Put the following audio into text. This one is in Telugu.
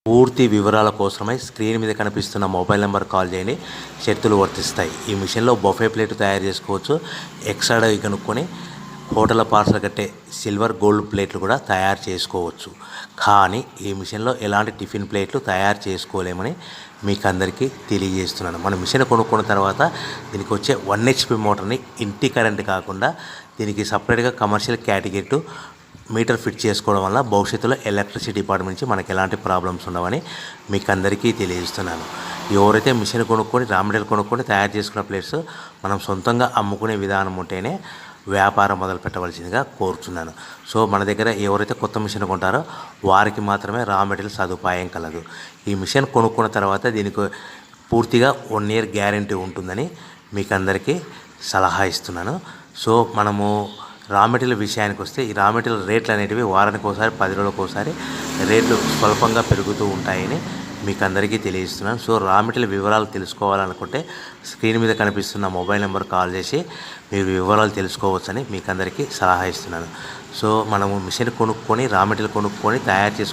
పూర్తి వివరాల కోసమై స్క్రీన్ మీద కనిపిస్తున్న మొబైల్ నెంబర్ కాల్ చేయండి. షరతులు వర్తిస్తాయి. ఈ మిషన్లో బొఫే ప్లేట్ తయారు చేసుకోవచ్చు. ఎక్స్ట్రా డై కనుక్కొని హోటల్ పార్సల్ కట్టే సిల్వర్ గోల్డ్ ప్లేట్లు కూడా తయారు చేసుకోవచ్చు. కానీ ఈ మిషన్లో ఎలాంటి టిఫిన్ ప్లేట్లు తయారు చేసుకోలేమని మీకు అందరికీ తెలియజేస్తున్నాను. మన మిషన్ కొనుక్కున్న తర్వాత దీనికి వచ్చే 1 HP మోటార్ని ఇంటి కరెంట్ కాకుండా దీనికి సపరేట్గా కమర్షియల్ కేటగిరీ మీటర్ ఫిట్ చేసుకోవడం వల్ల భవిష్యత్తులో ఎలక్ట్రిసిటీ డిపార్ట్మెంట్ నుంచి మనకి ఎలాంటి ప్రాబ్లమ్స్ ఉండవని మీకు అందరికీ తెలియజేస్తున్నాను. ఎవరైతే మిషన్ కొనుక్కొని రా మెటీరియల్ కొనుక్కొని తయారు చేసుకున్న ప్లేట్స్ మనం సొంతంగా అమ్ముకునే విధానం ఉంటేనే వ్యాపారం మొదలు పెట్టవలసిందిగా కోరుతున్నాను. సో మన దగ్గర ఎవరైతే కొత్త మిషన్ కొంటారో వారికి మాత్రమే రా మెటీరియల్ సదుపాయం కలదు. ఈ మిషన్ కొనుక్కున్న తర్వాత దీనికి పూర్తిగా 1 year గ్యారంటీ ఉంటుందని మీకు అందరికీ సలహా ఇస్తున్నాను. సో మనము రా మెటీరియల్ విషయానికి వస్తే ఈ రా మెటీరియల్ రేట్లు అనేటివి వారానికి ఒకసారి 10 రోజులకు ఒకసారి రేట్లు స్వల్పంగా పెరుగుతూ ఉంటాయని మీకు అందరికీ తెలియజేస్తున్నాను. సో రా మెటీరియల్ వివరాలు తెలుసుకోవాలనుకుంటే స్క్రీన్ మీద కనిపిస్తున్న మొబైల్ నెంబర్ కాల్ చేసి మీరు వివరాలు తెలుసుకోవచ్చని మీకు అందరికీ సలహా ఇస్తున్నాను. సో మనము మిషన్ కొనుక్కొని రా మెటీరియల్ కొనుక్కొని తయారు చేసుకుని